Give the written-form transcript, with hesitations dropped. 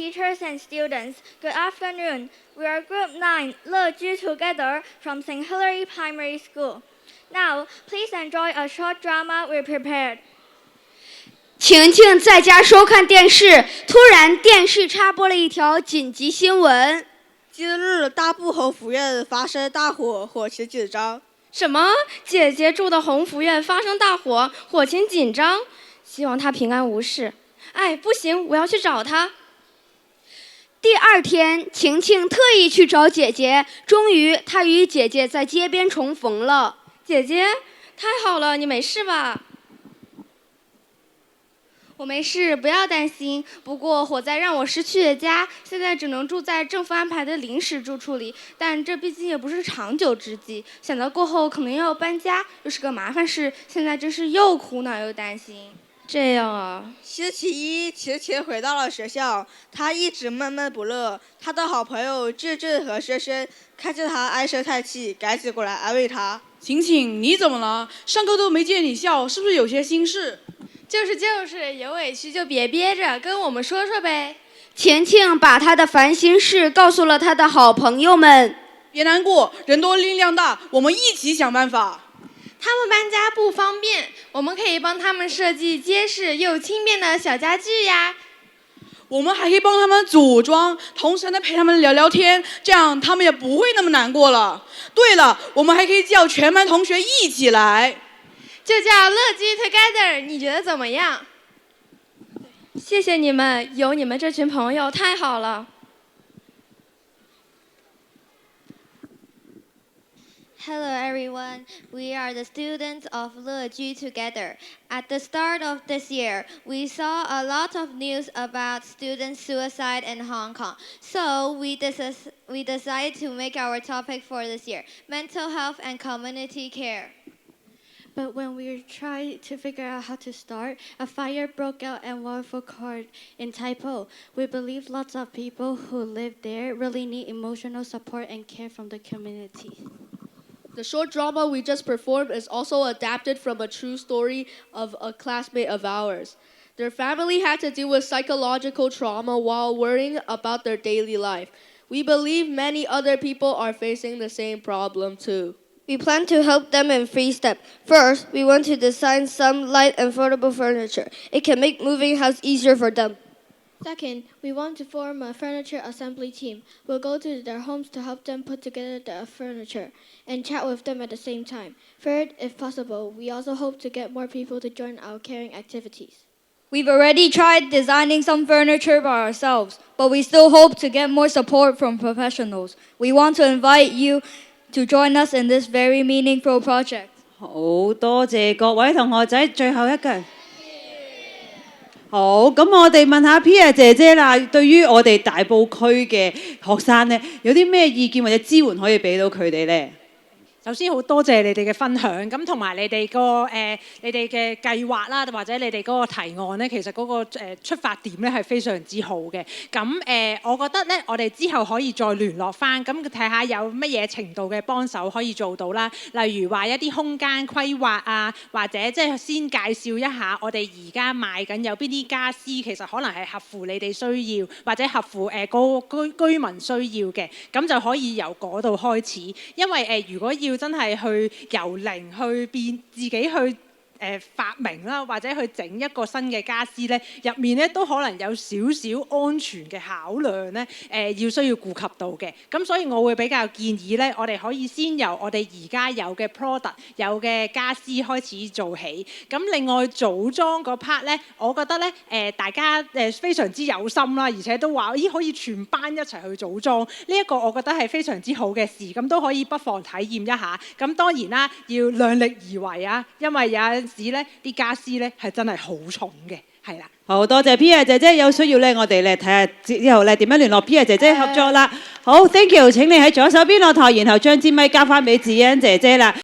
teachers and students. Good afternoon. We are Group 9, Leju Together from St. Hilary Primary School. Now, please enjoy a short drama we prepared. 晴晴在家收看电视，突然电视插播了一条紧急新闻。今日大埔红福苑发生大火，火情紧张。什么？姐姐住的红福苑发生大火，火情紧张？希望她平安无事。哎，不行，我要去找她。第二天，晴晴特意去找姐姐，终于她与姐姐在街边重逢了。姐姐，太好了，你没事吧？我没事，不要担心。不过火灾让我失去了家，现在只能住在政府安排的临时住处里。但这毕竟也不是长久之计，想到过后可能要搬家，又是个麻烦事，现在真是又苦恼又担心。这样啊。星期一，晴晴回到了学校，她一直闷闷不乐。她的好朋友志志和深深看见她唉声叹气，赶紧过来安慰她。晴晴，你怎么了？上课都没见你笑，是不是有些心事？就是，有委屈就别憋着，跟我们说说呗。晴晴把她的烦心事告诉了她的好朋友们。别难过，人多力量大，我们一起想办法。他们搬家不方便，我们可以帮他们设计结实又轻便的小家具呀。我们还可以帮他们组装，同时呢陪他们聊聊天，这样他们也不会那么难过了。对了，我们还可以叫全班同学一起来。就叫乐居 Together， 你觉得怎么样？谢谢你们，有你们这群朋友太好了。Hello everyone, we are the students of Leju Together. At the start of this year, we saw a lot of news about student suicide in Hong Kong. So we decided to make our topic for this year, mental health and community care. But when we tried to figure out how to start, a fire broke out in Waterford Court in Tai Po. We believe lots of people who live there really need emotional support and care from the community. The short drama we just performed is also adapted from a true story of a classmate of ours. Their family had to deal with psychological trauma while worrying about their daily life. We believe many other people are facing the same problem too. We plan to help them in 3 steps. First, we want to design some light and affordable furniture. It can make moving house easier for them. Second, we want to form a furniture assembly team. We'll go to their homes to help them put together the furniture and chat with them at the same time. Third, if possible, we also hope to get more people to join our caring activities. We've already tried designing some furniture by ourselves, but we still hope to get more support from professionals. We want to invite you to join us in this very meaningful project. 好多謝各位同學仔，最後一句。好，咁我哋問下 Pia 姐姐啦，對於我哋大埔區嘅學生呢，有啲咩意見或者支援可以俾到佢哋呢？首先好多謝你哋嘅分享，咁同埋你哋你哋嘅計劃啦，或者你哋嗰個提案咧，其實嗰個出發點咧係非常之好嘅。咁我覺得咧，我哋之後可以再聯絡翻，咁睇下有乜嘢程度嘅幫手可以做到啦。例如話一啲空間規劃啊，或者即係先介紹一下我哋而家賣緊有邊啲傢俬，其實可能係合乎你哋需要，或者合乎嗰個居民需要嘅，咁就可以由嗰度開始。因為如果要真係去由零去變自己去發明啦，或者去整一個新嘅傢俬咧，入面咧都可能有少少安全嘅考量咧，要需要顧及到嘅。咁所以我會比較建議咧，我哋可以先由我哋而家有嘅 product 有嘅傢俬開始做起。咁另外組裝嗰 part 咧，我覺得咧大家非常之有心啦，而且都話咦可以全班一齊去組裝，呢一個我覺得係非常之好嘅事，咁都可以不妨體驗一下。咁當然啦，要量力而為啊，因為有時咧啲傢俬咧係真係好重嘅，係啦。好多謝 Pia 姐姐，有需要咧，我哋咧睇下之後咧點樣聯絡 Pia 姐姐合作啦。好 ，thank you， 請你喺左手邊落台，然後將支咪交翻俾子欣姐姐啦。